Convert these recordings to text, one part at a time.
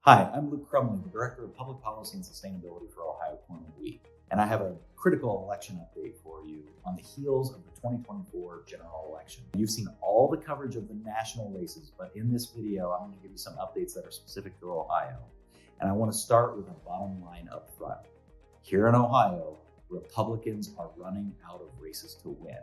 Hi, I'm Luke Crumley, the Director of Public Policy and Sustainability for Ohio Corn and Wheat, and I have a critical election update for you on the heels of the 2024 general election. You've seen all the coverage of the national races, but in this video, I'm going to give you some updates that are specific to Ohio. And I want to start with a bottom line up front. Here in Ohio, Republicans are running out of races to win.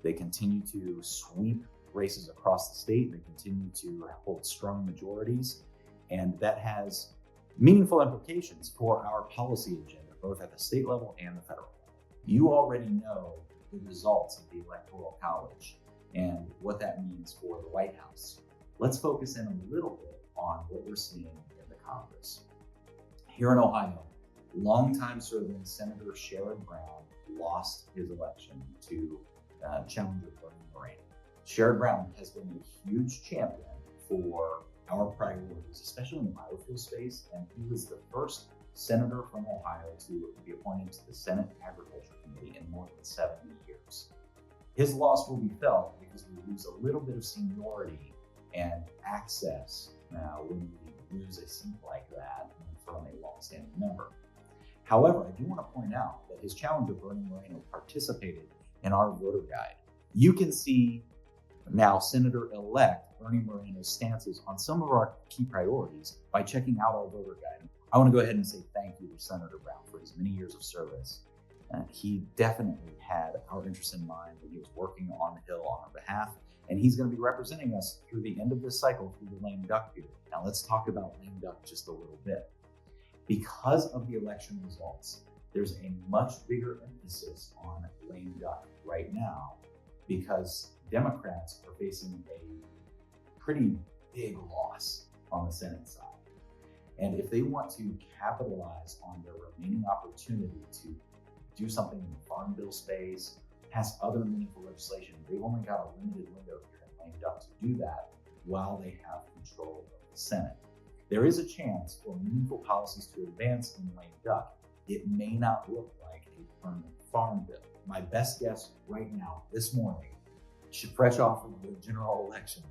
They continue to sweep races across the state. They continue to hold strong majorities. And that has meaningful implications for our policy agenda, both at the state level and the federal level. You already know the results of the Electoral College and what that means for the White House. Let's focus in a little bit on what we're seeing in the Congress. Here in Ohio, longtime serving Senator Sherrod Brown lost his election to challenger Bernie Moreno. Sherrod Brown has been a huge champion for our priorities, especially in the biofuel space, and he was the first senator from Ohio to be appointed to the Senate Agriculture Committee in more than 70 years. His loss will be felt because we lose a little bit of seniority and access when we lose a seat like that from a longstanding member. However, I do want to point out that his challenger, Bernie Moreno, participated in our voter guide. You can see now Senator-elect Bernie Moreno's stances on some of our key priorities by checking out our voter guide. I want to go ahead and say thank you to Senator Brown for his many years of service. He definitely had our interests in mind when he was working on the Hill on our behalf, and he's going to be representing us through the end of this cycle through the lame duck period. Now let's talk about lame duck just a little bit. Because of the election results, there's a much bigger emphasis on lame duck right now because Democrats are facing a pretty big loss on the Senate side. And if they want to capitalize on their remaining opportunity to do something in the Farm Bill space, pass other meaningful legislation, they've only got a limited window here in lame duck to do that while they have control of the Senate. There is a chance for meaningful policies to advance in lame duck. It may not look like a permanent Farm Bill. My best guess right now, this morning, fresh off of the general election,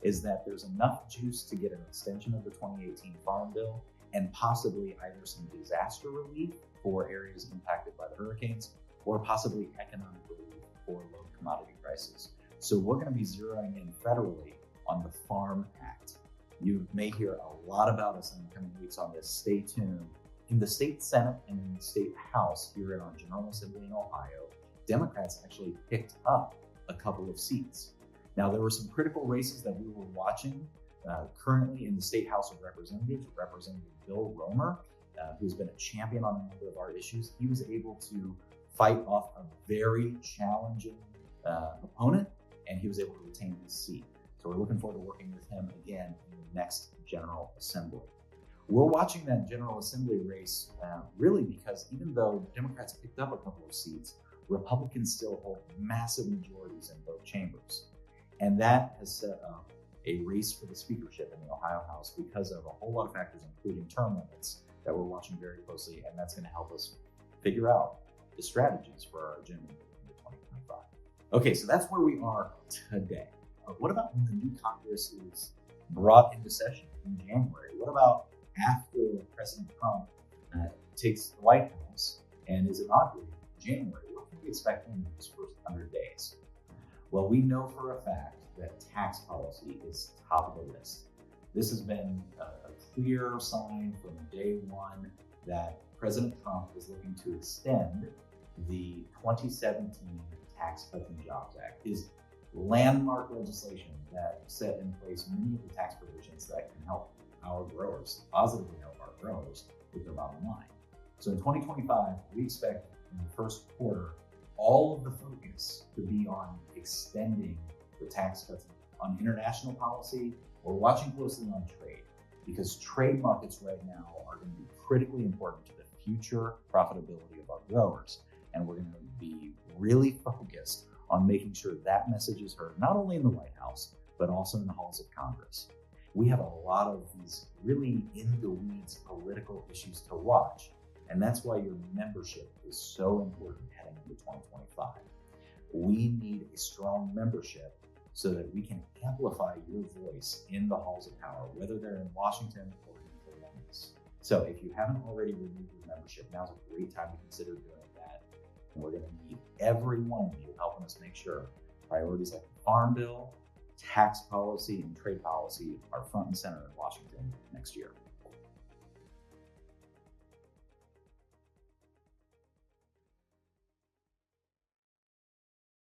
is that there's enough juice to get an extension of the 2018 Farm Bill and possibly either some disaster relief for areas impacted by the hurricanes or possibly economic relief for low commodity prices. So we're going to be zeroing in federally on the Farm Act. You may hear a lot about us in the coming weeks on this. Stay tuned. In the state Senate and in the state House here in our General Assembly in Ohio, Democrats actually picked up a couple of seats. Now, there were some critical races that we were watching currently in the State House of Representatives. Representative Bill Romer, who's been a champion on a number of our issues, he was able to fight off a very challenging opponent, and he was able to retain his seat. So we're looking forward to working with him again in the next General Assembly. We're watching that General Assembly race really because even though Democrats picked up a couple of seats, Republicans still hold massive majorities in both chambers. And that has set up a race for the speakership in the Ohio House because of a whole lot of factors, including term limits that we're watching very closely. And that's going to help us figure out the strategies for our agenda into 2025. Okay, so that's where we are today. What about when the new Congress is brought into session in January? What about after President Trump takes the White House and is inaugurated in January? What can we expect in those first 100 days? Well, we know for a fact that tax policy is top of the list. This has been a clear sign from day one that President Trump is looking to extend the 2017 Tax Cuts and Jobs Act, his landmark legislation that set in place many of the tax provisions that can help our growers, positively help our growers with their bottom line. So in 2025, we expect in the first quarter, all of the focus to be on extending the tax cuts on international policy. We're watching closely on trade because trade markets right now are going to be critically important to the future profitability of our growers. And we're going to be really focused on making sure that message is heard, not only in the White House, but also in the halls of Congress. We have a lot of these really in the weeds political issues to watch. And that's why your membership is so important heading into 2025. We need a strong membership so that we can amplify your voice in the halls of power, whether they're in Washington or in the So if you haven't already renewed your membership, now's a great time to consider doing that. And we're going to need every one of you helping us make sure priorities like the Farm Bill, tax policy, and trade policy are front and center in Washington next year.